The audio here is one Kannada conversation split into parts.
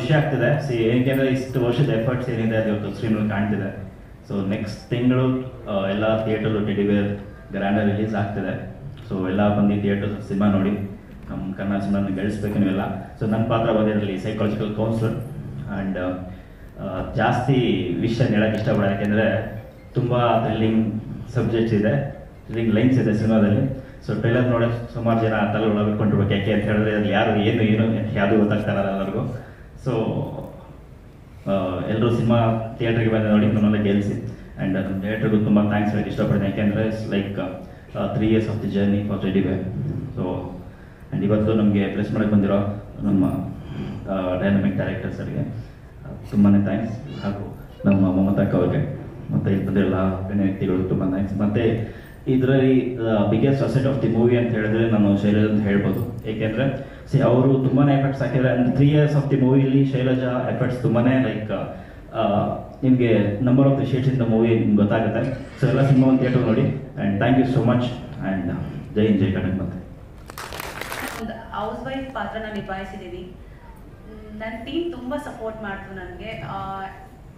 ಖುಷಿ ಆಗ್ತಿದೆ. ಏಕೆಂದರೆ ಇಷ್ಟು ವರ್ಷದ ಎಫರ್ಟ್ಸ್ ಏನಿದೆ ಅದು ಇವತ್ತು ಸ್ಕ್ರೀನಲ್ಲಿ ಕಾಣ್ತಿದೆ. ಸೊ ನೆಕ್ಸ್ಟ್ ತಿಂಗಳು ಎಲ್ಲ ಥಿಯೇಟರ್ಲು ಟೆಡಿ ಬೇರ್ ಗ್ರ್ಯಾಂಡರ್ ರಿಲೀಸ್ ಆಗ್ತಿದೆ. ಸೊ ಎಲ್ಲ ಬಂದು ಥಿಯೇಟರ್ ಸಿನಿಮಾ ನೋಡಿ ನಮ್ಮ ಕನ್ನಡ ಸಿನಿಮಾನ ಗಳಿಸ್ಬೇಕು ನೀವೆಲ್ಲ. ಸೊ ನನ್ನ ಪಾತ್ರ ಬಂದಿರಲಿ ಸೈಕಾಲಜಿಕಲ್ ಕೌನ್ಸಿಲರ್. ಆ್ಯಂಡ್ ಜಾಸ್ತಿ ವಿಷಯ ಹೇಳೋಕ್ಕೆ ಇಷ್ಟಪಡ, ಯಾಕೆಂದರೆ ತುಂಬ ಥ್ರಿಲ್ಲಿಂಗ್ ಸಬ್ಜೆಕ್ಟ್ಸ್ ಇದೆ, ಥ್ರಿಲ್ಲಿಂಗ್ ಲೈನ್ಸ್ ಇದೆ ಸಿನಿಮಾದಲ್ಲಿ. ಸೊ ಟ್ರೈಲರ್ ನೋಡಿ ಸುಮಾರು ಜನ ತಲೆ ಒಳಗಿಟ್ಕೊಂಡಿರ್ಬೇಕು, ಯಾಕೆ ಅಂತ ಹೇಳಿದ್ರೆ ಅದು ಯಾರು ಏನು ಯಾವುದು ಗೊತ್ತಾಗ್ತಾರಲ್ಲ ಎಲ್ಲರಿಗೂ. ಸೊ ಎಲ್ಲರೂ ಸಿನಿಮಾ ಥಿಯೇಟ್ರಿಗೆ ಬಂದು ನೋಡಿ ನಮ್ಮನ್ನ ಗೆಲ್ಲಿಸಿ. ಆ್ಯಂಡ್ ನಮ್ಮ ಥಿಯೇಟ್ರಿಗೂ ತುಂಬ ಥ್ಯಾಂಕ್ಸ್ ಹೇಳಕ್ಕೆ ಇಷ್ಟಪಡ್ತೀನಿ, ಯಾಕೆಂದರೆ it's like 3 years of the journey for teddy ಬೇರ್. ಸೊ ಆ್ಯಂಡ್ ಇವತ್ತು ನಮಗೆ ಪ್ಲೇಸ್ ಮಾಡೋಕ್ಕೆ ಬಂದಿರೋ ನಮ್ಮ ಡೈನಮಿಕ್ ಡೈರೆಕ್ಟರ್ಸರಿಗೆ ತುಂಬಾ ಥ್ಯಾಂಕ್ಸ್, ಹಾಗೂ ನಮ್ಮ ಮಮತಾಕ್ಕ ಅವ್ರಿಗೆ ಮತ್ತು ಇಲ್ಲಿ ಬಂದಿರಲ್ಲ ಗಣ್ಯ ವ್ಯಕ್ತಿಗಳು ತುಂಬ ಥ್ಯಾಂಕ್ಸ್. ಮತ್ತು ಇದರಲ್ಲಿ biggest asset of the movie ಅಂತ ಹೇಳಿದ್ರೆ ನಾನು ಶೈಲಜಾ ಅಂತ ಹೇಳ್ಬೋದು, ಏಕೆಂದರೆ ಅವರು ತುಂಬಾ ಎಫರ್ಟ್ಸ್ ಹಾಕಿದ್ದಾರೆ. ಆ್ಯಂಡ್ 3 years ಆಫ್ ದಿ ಮೂವಿಲಿ ಶೈಲಜಾ ಎಫರ್ಟ್ಸ್ ತುಂಬಾ ಲೈಕ್ ನಿಮಗೆ number of the shades in the movie ನಿಮ್ಗೆ ಗೊತ್ತಾಗುತ್ತೆ. ಸೊ ಎಲ್ಲ ಸಿನಿಮಾ ಒಂದು ಥಿಯೇಟರ್ ನೋಡಿ. And thank you so much. And ಜೈ ಹಿಂದ್ ಜೈ ಕನ್ನಡ. ಮತ್ತೆ ಒಂದು ಹೌಸ್ ವೈಫ್ ಪಾತ್ರನ ನಿಭಾಯಿಸಿದ್ದೀನಿ. ನನ್ನ ಟೀಮ್ ತುಂಬ ಸಪೋರ್ಟ್ ಮಾಡ್ತು ನನಗೆ.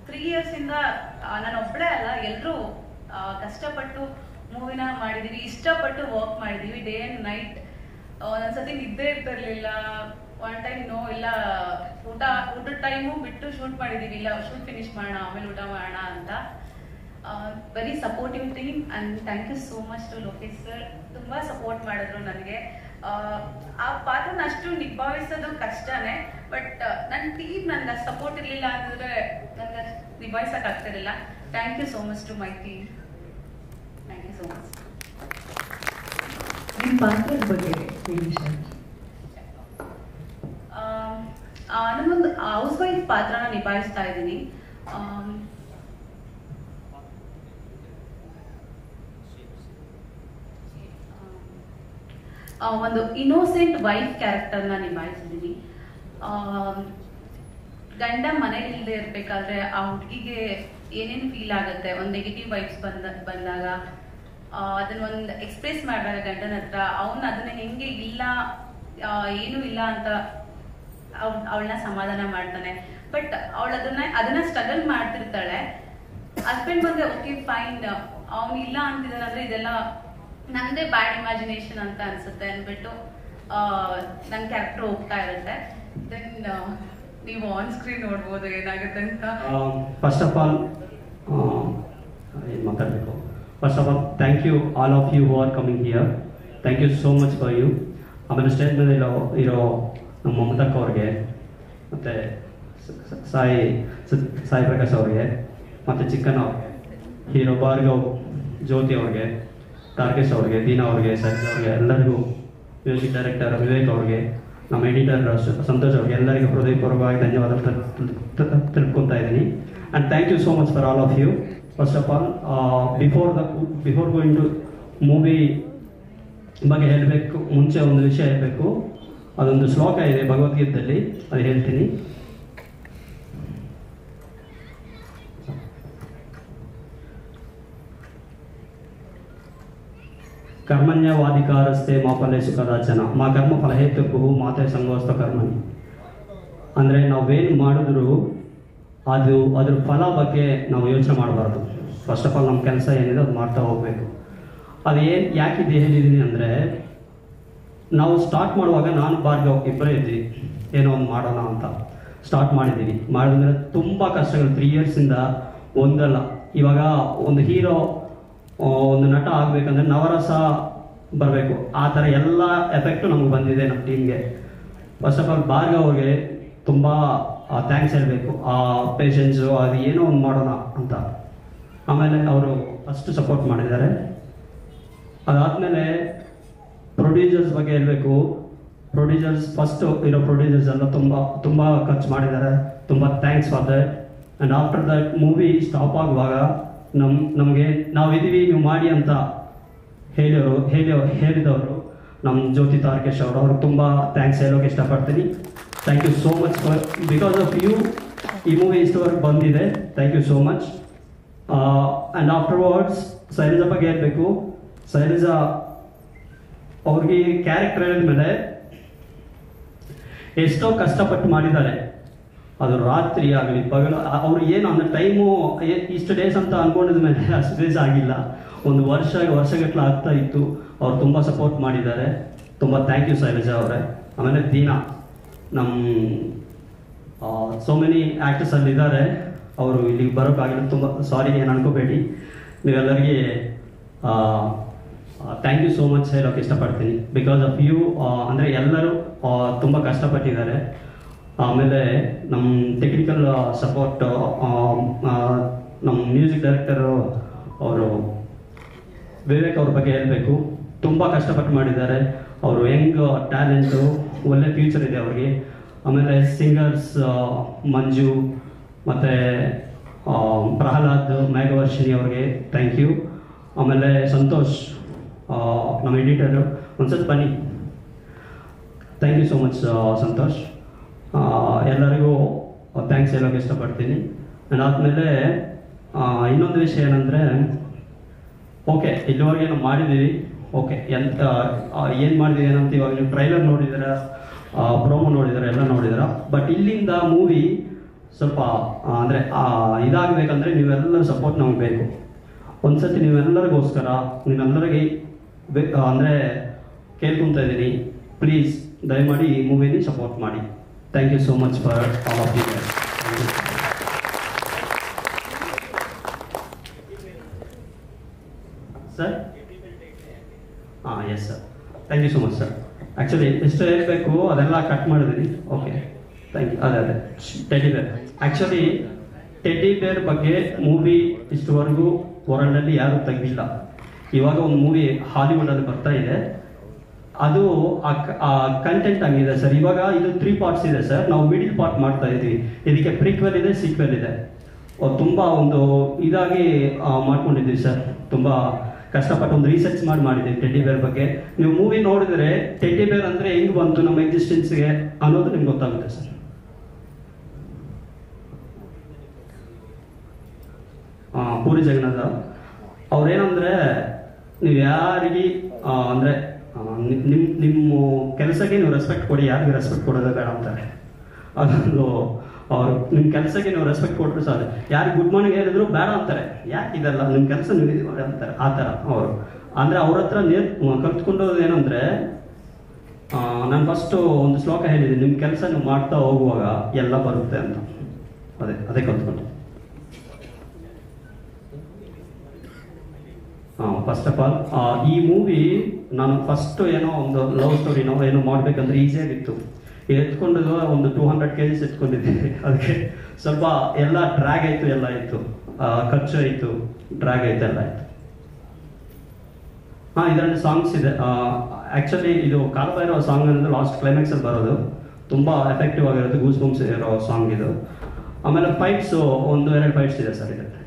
3 yearsಯಿಂದ ನಾನು ಒಬ್ಬಳೇ ಅಲ್ಲ, ಎಲ್ಲರೂ ಕಷ್ಟಪಟ್ಟು ಮೂವಿನ ಮಾಡಿದ್ದೀವಿ, ಇಷ್ಟಪಟ್ಟು ವರ್ಕ್ ಮಾಡಿದ್ದೀವಿ. ಡೇ ಆ್ಯಂಡ್ ನೈಟ್ ಒಂದೊಂದ್ಸತಿ ನಿದ್ದೆ ಇರ್ತಿರ್ಲಿಲ್ಲ. ಒನ್ ಟೈಮ್ ಇಲ್ಲ ಊಟದ ಟೈಮು ಬಿಟ್ಟು ಶೂಟ್ ಮಾಡಿದ್ದೀವಿ, ಇಲ್ಲ ಶೂಟ್ ಫಿನಿಶ್ ಮಾಡೋಣ ಆಮೇಲೆ ಊಟ ಮಾಡೋಣ ಅಂತ. Very supportive team. And thank you so much to Lokesh sir. ತುಂಬ ಸಪೋರ್ಟ್ ಮಾಡಿದ್ರು ನನಗೆ. ಆ ಪಾತ್ರನ ಅಷ್ಟು ನಿಭಾಯಿಸೋದು ಕಷ್ಟನೇ, ಬಟ್ ನನ್ನ ಟೀಮ್ ನನಗೆ ಸಪೋರ್ಟ್ ಇರಲಿಲ್ಲ ಅಂತಂದರೆ ನನಗೆ ನಿಭಾಯಿಸೋಕೆ ಆಗ್ತಿರಲಿಲ್ಲ. Thank you so much to my team. Thank you so much. ನಿಮ್ಮ ಪಾತ್ರದ ಬಗ್ಗೆ ನಾನೊಂದು ಹೌಸ್ ವೈಫ್ ಪಾತ್ರನ ನಿಭಾಯಿಸ್ತಾ ಇದ್ದೀನಿ. ಒಂದು ಇನ್ನೋಸೆಂಟ್ ವೈಫ್ ಕ್ಯಾರೆಕ್ಟರ್ನ ನಿಭಾಯಿಸಿದ್ದೀನಿ. ಗಂಡ ಮನೇಲಿ ಇಲ್ಲದೆ ಇರಬೇಕಾದ್ರೆ ಆ ಹುಡುಗಿಗೆ ಏನೇನು ಫೀಲ್ ಆಗುತ್ತೆ, ಒಂದು ನೆಗೆಟಿವ್ ವೈಬ್ಸ್ ಬಂದಾಗ ಅದನ್ನ ಒಂದು ಎಕ್ಸ್ಪ್ರೆಸ್ ಮಾಡಿದಾಗ ಗಂಡನ ಹತ್ರ ಅವನು ಅದನ್ನ ಹೆಂಗೆ ಇಲ್ಲ ಏನೂ ಇಲ್ಲ ಅಂತ ಅವಳನ್ನ ಸಮಾಧಾನ ಮಾಡ್ತಾನೆ. ಬಟ್ ಅವಳು ಅದನ್ನ ಸ್ಟ್ರಗಲ್ ಮಾಡ್ತಿರ್ತಾಳೆ. ಹಸ್ಬೆಂಡ್ ಬಂದ್ರೆ ಓಕೆ ಫೈನ್, ಅವನು ಇಲ್ಲ ಅಂತಿದ್ದಾನೆ ಅಂದ್ರೆ ಇದೆಲ್ಲ ನಂದೇ ಬ್ಯಾಡ್ ಇಮ್ಯಾಜಿನೇಷನ್ ಅಂತ ಅನ್ಸುತ್ತೆ ಅಂದ್ಬಿಟ್ಟು ನನ್ನ ಕ್ಯಾರೆಕ್ಟರ್ ಹೋಗ್ತಾ ಇರುತ್ತೆ. ದೆನ್ ನೀವು ಆನ್ ಸ್ಕ್ರೀನ್ ನೋಡ್ಬೋದು ಏನಾಗುತ್ತೆ ಅಂತ. ಫಸ್ಟ್ ಆಫ್ ಆಲ್ ಮಾತಾಡಬೇಕು. First of all thank you all of you who are coming here. Thank you so much for you. ಆಮೇಲೆ ಸ್ಟೇಜ್ ಮೇಲೆ ಇರೋ ನಮ್ಮ ಮಮತಕ್ಕ ಅವ್ರಿಗೆ, ಮತ್ತು ಸಾಯಿ ಪ್ರಕಾಶ್ ಅವ್ರಿಗೆ, ಮತ್ತು ಚಿಕ್ಕಣ್ಣ ಅವ್ರಿಗೆ, ಹೀರೋ ಭಾರ್ಗವ್, ಜ್ಯೋತಿ ಅವ್ರಿಗೆ, ಟಾರ್ಗೆಸ್ ಅವ್ರಿಗೆ, ದೀನಾ ಅವ್ರಿಗೆ, ಸೈಜ್ ಅವ್ರಿಗೆ, ಎಲ್ಲರಿಗೂ, ಮ್ಯೂಸಿಕ್ ಡೈರೆಕ್ಟರ್ ವಿವೇಕ್ ಅವ್ರಿಗೆ, ನಮ್ಮ ಎಡಿಟರ್ ಸಂತೋಷ್ ಅವ್ರಿಗೆ, ಎಲ್ಲರಿಗೂ ಹೃದಯಪೂರ್ವಕವಾಗಿ ಧನ್ಯವಾದ ತಿಳ್ಕೊತಾ ಇದ್ದೀನಿ. And thank you so much for all of you. First of all before going to movie ಬಗ್ಗೆ ಹೇಳಬೇಕು, ಮುಂಚೆ ಒಂದು ವಿಷಯ ಹೇಳಬೇಕು. ಅದೊಂದು ಶ್ಲೋಕ ಇದೆ ಭಗವದ್ಗೀತೆಯಲ್ಲಿ, ಅದು ಹೇಳ್ತೀನಿ. ಕರ್ಮಣ್ಯವಾಧಿಕಾರಸ್ಥೆ ಮಾ ಫಲೇಷು ಕದಾಚನ ಮಾ ಕರ್ಮ ಫಲಹೇತುಭು ಮಾತೆ ಸಂಗೋಸ್ತ ಕರ್ಮಣಿ. ಅಂದರೆ ನಾವೇನು ಮಾಡಿದ್ರು ಅದ್ರ ಫಲ ಬಗ್ಗೆ ನಾವು ಯೋಚನೆ ಮಾಡಬಾರ್ದು. ಫಸ್ಟ್ ಆಫ್ ಆಲ್ ನಮ್ಮ ಕೆಲಸ ಏನಿದೆ ಅದು ಮಾಡ್ತಾ ಹೋಗಬೇಕು. ಯಾಕೆ ಇದು ಹೇಳಿದ್ದೀನಿ ಅಂದರೆ, ನಾವು ಸ್ಟಾರ್ಟ್ ಮಾಡುವಾಗ ನಾನು ಭಾರ್ಗವ್ ಇಬ್ಬರೇ ಇದ್ವಿ, ಏನೋ ಒಂದು ಮಾಡೋಣ ಅಂತ ಸ್ಟಾರ್ಟ್ ಮಾಡಿದ್ದೀವಿ. ಮಾಡಿದ್ರೆ ತುಂಬ ಕಷ್ಟಗಳು 3 yearsಯಿಂದ ಒಂದಲ್ಲ. ಇವಾಗ ಒಂದು ಹೀರೋ, ಒಂದು ನಟ ಆಗಬೇಕಂದ್ರೆ ನವರಸ ಬರಬೇಕು, ಆ ಥರ ಎಲ್ಲ ಎಫೆಕ್ಟು ನಮ್ಗೆ ಬಂದಿದೆ ನಮ್ಮ ಟೀಮ್ಗೆ. ಫಸ್ಟ್ ಆಫ್ ಆಲ್ ಭಾರ್ಗವ್ ಅವ್ರಿಗೆ ತುಂಬ ಥ್ಯಾಂಕ್ಸ್ ಹೇಳಬೇಕು. ಆ ಪೇಷನ್ಸು, ಅದು ಏನೋ ಒಂದು ಮಾಡೋಣ ಅಂತ. ಆಮೇಲೆ ಅವರು ಅಷ್ಟು ಸಪೋರ್ಟ್ ಮಾಡಿದ್ದಾರೆ. ಅದಾದಮೇಲೆ ಪ್ರೊಡ್ಯೂಸರ್ಸ್ ಬಗ್ಗೆ ಹೇಳಬೇಕು. ಪ್ರೊಡ್ಯೂಸರ್ಸ್ ಫಸ್ಟು ಇರೋ ಪ್ರೊಡ್ಯೂಸರ್ಸ್ ಎಲ್ಲ ತುಂಬ ಖರ್ಚು ಮಾಡಿದ್ದಾರೆ. ತುಂಬ thanks for that. And after that movie stop ಆಗುವಾಗ ನಮಗೆ ನಾವಿದ್ದೀವಿ ನೀವು ಮಾಡಿ ಅಂತ ಹೇಳಿದವರು ನಮ್ಮ ಜ್ಯೋತಿ ತಾರ್ಕೇಶ್ ಅವರು, ಅವ್ರಿಗೆ ತುಂಬ ಥ್ಯಾಂಕ್ಸ್ ಹೇಳೋಕೆ ಇಷ್ಟಪಡ್ತೀನಿ. Thank you so much for, because of you ಈ ಮೂವಿ ಇಷ್ಟವರೆಗೆ ಬಂದಿದೆ. Thank you so much. And afterwards Shailaja ಬಗ್ಗೆ ಹೇಳಬೇಕು. ಶೈಲಜಾ ಅವ್ರಿಗೆ ಕ್ಯಾರೆಕ್ಟರ್ ಹೇಳಿದ್ಮೇಲೆ ಎಷ್ಟೋ ಕಷ್ಟಪಟ್ಟು ಮಾಡಿದ್ದಾರೆ. ಅದು ರಾತ್ರಿ ಆಗಲಿ ಪಗಲು ಅವ್ರು ಏನು ಅಂದರೆ ಟೈಮು ಇಷ್ಟು ಡೇಸ್ ಅಂತ ಅಂದ್ಕೊಂಡಿದ ಮೇಲೆ ಅಷ್ಟು ಡೇಸ್ ಆಗಿಲ್ಲ, ಒಂದು ವರ್ಷಗಟ್ಟಲೆ ಆಗ್ತಾ ಇತ್ತು. ಅವ್ರು ತುಂಬ ಸಪೋರ್ಟ್ ಮಾಡಿದ್ದಾರೆ. ತುಂಬ ಥ್ಯಾಂಕ್ ಯು ಶೈಲಜಾ ಅವರೇ. ಆಮೇಲೆ ದೀನಾ, ನಮ್ಮ ಸೋ ಮೆನಿ ಆ್ಯಕ್ಟರ್ಸ್ ಅಲ್ಲಿ ಇದ್ದಾರೆ, ಅವರು ಇಲ್ಲಿಗೆ ಬರೋಕ್ಕಾಗಿಲ್ಲ, ತುಂಬ ಸಾರಿ, ಏನು ಅನ್ಕೋಬೇಡಿ. ನೀವೆಲ್ಲರಿಗೆ ಥ್ಯಾಂಕ್ ಯು ಸೋ ಮಚ್ ಹೇಳೋಕೆ ಇಷ್ಟಪಡ್ತೀನಿ. ಬಿಕಾಸ್ ಆಫ್ ಯು ಅಂದರೆ ಎಲ್ಲರೂ ತುಂಬ ಕಷ್ಟಪಟ್ಟಿದ್ದಾರೆ. ಆಮೇಲೆ ನಮ್ಮ ಟೆಕ್ನಿಕಲ್ ಸಪೋರ್ಟ್, ನಮ್ಮ ಮ್ಯೂಸಿಕ್ ಡೈರೆಕ್ಟರು ಅವರು ವಿವೇಕ್ ಅವ್ರ ಬಗ್ಗೆ ಹೇಳಬೇಕು. ತುಂಬ ಕಷ್ಟಪಟ್ಟು ಮಾಡಿದ್ದಾರೆ. ಅವರು ಯಂಗ್ ಟ್ಯಾಲೆಂಟು, ಒಳ್ಳೆ ಫ್ಯೂಚರ್ ಇದೆ ಅವ್ರಿಗೆ. ಆಮೇಲೆ ಸಿಂಗರ್ಸ್ ಮಂಜು ಮತ್ತು ಪ್ರಹ್ಲಾದ್, ಮೇಘವರ್ಷಿಣಿ ಅವ್ರಿಗೆ ಥ್ಯಾಂಕ್ ಯು. ಆಮೇಲೆ ಸಂತೋಷ್ ನಮ್ಮ ಎಡಿಟರು, ಒಂದ್ಸತಿ ಬನ್ನಿ. Thank you so much Santosh. ಎಲ್ಲರಿಗೂ ಥ್ಯಾಂಕ್ಸ್ ಹೇಳೋಕೆ ಇಷ್ಟಪಡ್ತೀನಿ. ಅದಾದಮೇಲೆ ಇನ್ನೊಂದು ವಿಷಯ ಏನಂದರೆ, ಓಕೆ ಇಲ್ಲಿವರೆಗೆ ನಾವು ಮಾಡಿದ್ದೀವಿ, ಓಕೆ ಎಂತ ಏನು ಮಾಡಿದ್ದೀವಿ ಏನಂತ ಇವಾಗ ನೀವು ಟ್ರೈಲರ್ ನೋಡಿದ್ದೀರ, ಪ್ರೋಮೋ ನೋಡಿದಾರೆ, ಎಲ್ಲ ನೋಡಿದಾರ. ಬಟ್ ಇಲ್ಲಿಂದ ಮೂವಿ ಸ್ವಲ್ಪ ಅಂದರೆ ಇದಾಗಬೇಕಂದ್ರೆ ನೀವೆಲ್ಲರೂ ಸಪೋರ್ಟ್ ನಮಗೆ ಬೇಕು. ಒಂದ್ಸತಿ ನೀವೆಲ್ಲರಿಗೋಸ್ಕರ ನೀವೆಲ್ಲರಿಗೆ ಅಂದರೆ ಕೇಳ್ಕೊತಾ ಇದ್ದೀನಿ, ಪ್ಲೀಸ್ ದಯಮಾಡಿ ಈ ಮೂವಿನಿ ಸಪೋರ್ಟ್ ಮಾಡಿ. Thank you so much for all of you guys. Sir yes sir, thank you so much sir. Actually ಎಷ್ಟು ಹೇಳಬೇಕು ಅದೆಲ್ಲ ಕಟ್ ಮಾಡಿದ್ದೀನಿ. Okay thank you. ಅದೇ teddy bear, actually teddy bear ಬಗ್ಗೆ ಮೂವಿ ಇಷ್ಟುವರೆಗೂ ವರ್ಲ್ಡಲ್ಲಿ ಯಾರೂ ತೆಗೆದಿಲ್ಲ. ಇವಾಗ ಒಂದು ಮೂವಿ ಹಾಲಿವುಡಲ್ಲಿ ಬರ್ತಾ ಇದೆ, ಅದು ಆ ಕಂಟೆಂಟ್ ಹಂಗಿದೆ ಸರ್. ಇವಾಗ ಇದು 3 ಪಾರ್ಟ್ಸ್ ಇದೆ ಸರ್, ನಾವು ಮಿಡಿಲ್ ಪಾರ್ಟ್ ಮಾಡ್ತಾ ಇದ್ದೀವಿ. ಇದಕ್ಕೆ ಪ್ರೀಕ್ವೆಲ್ ಇದೆ, ಸೀಕ್ವೆಲ್ ಇದೆ. ತುಂಬ ಒಂದು ಇದಾಗಿ ಮಾಡ್ಕೊಂಡಿದ್ದೀವಿ ಸರ್. ತುಂಬ ಕಷ್ಟಪಟ್ಟು ಒಂದು ರಿಸರ್ಚ್ ಮಾಡಿದ್ದೀವಿ ಟೆಡ್ಡಿ ಬೇರ್ ಬಗ್ಗೆ. ನೀವು ಮೂವಿ ನೋಡಿದ್ರೆ ಟೆಡ್ಡಿ ಬೇರ್ ಅಂದರೆ ಹೆಂಗೆ ಬಂತು ನಮ್ಮ ಎಕ್ಸಿಸ್ಟೆನ್ಸ್ಗೆ ಅನ್ನೋದು ನಿಮ್ಗೆ ಗೊತ್ತಾಗುತ್ತೆ ಸರ್. ಪೂರಿ ಜಗನ್ನಾಥ ಅವ್ರೇನಂದ್ರೆ, ನೀವು ಯಾರಿಗೆ ಅಂದರೆ ನಿಮ್ಮ ಕೆಲಸಕ್ಕೆ ನೀವು ರೆಸ್ಪೆಕ್ಟ್ ಕೊಡಿ, ಯಾರಿಗೆ ರೆಸ್ಪೆಕ್ಟ್ ಕೊಡೋದೇ ಬೇಡ ಅಂತಾರೆ. ಅದೊಂದು ಅವರು ನಿಮ್ಮ ಕೆಲಸಕ್ಕೆ ನೀವು ರೆಸ್ಪೆಕ್ಟ್ ಕೊಟ್ಟರು ಸಾಧ್ಯ. ಯಾರಿಗೆ ಗುಡ್ ಮಾರ್ನಿಂಗ್ ಹೇಳಿದ್ರು ಬೇಡ ಅಂತಾರೆ, ಯಾಕೆ ಇದೆಲ್ಲ ನಿಮ್ಮ ಕೆಲಸ ನೀವು ಇದು ಮಾಡಿ ಅಂತಾರೆ. ಆ ಥರ ಅವರು ಅಂದರೆ ಅವ್ರ ಹತ್ರ ಕಲ್ತ್ಕೊಂಡೋದು ಏನಂದರೆ, ನಾನು ಫಸ್ಟು ಒಂದು ಶ್ಲೋಕ ಹೇಳಿದ್ದೀನಿ, ನಿಮ್ಮ ಕೆಲಸ ನೀವು ಮಾಡ್ತಾ ಹೋಗುವಾಗ ಎಲ್ಲ ಬರುತ್ತೆ ಅಂತ. ಅದೇ ಕಲ್ತ್ಕೊಂಡು. ಫಸ್ಟ್ ಆಫ್ ಆಲ್ ಈ ಮೂವಿ ನಾನು ಫಸ್ಟ್ ಏನೋ ಒಂದು ಲವ್ ಸ್ಟೋರಿನೋ ಏನೋ ಮಾಡಬೇಕಂದ್ರೆ ಈಸಿಯಾಗಿತ್ತು. ಎತ್ಕೊಂಡದು ಒಂದು 200 kg ಎತ್ಕೊಂಡಿದ್ದೀನಿ. ಅದಕ್ಕೆ ಸ್ವಲ್ಪ ಎಲ್ಲ ಡ್ರ್ಯಾಗ್ ಆಯಿತು, ಎಲ್ಲ ಆಯಿತು, ಖರ್ಚು ಆಯಿತು, ಡ್ರ್ಯಾಗ್ ಆಯಿತು, ಎಲ್ಲ ಆಯಿತು. ಇದರಲ್ಲಿ ಸಾಂಗ್ಸ್ ಇದೆ. ಆ್ಯಕ್ಚುಲಿ ಇದು ಕಾಲಭೈರವ ಸಾಂಗ್ ಅಂದರೆ ಲಾಸ್ಟ್ ಕ್ಲೈಮ್ಯಾಕ್ಸಲ್ಲಿ ಬರೋದು, ತುಂಬ ಎಫೆಕ್ಟಿವ್ ಆಗಿರೋದು, ಗೂಸ್ ಬಂಪ್ಸ್ ಇರೋ ಸಾಂಗ್ ಇದು. ಆಮೇಲೆ ಫೈಟ್ಸು 1-2 ಫೈಟ್ಸ್ ಇದೆ ಸರ್ ಇದರಲ್ಲಿ.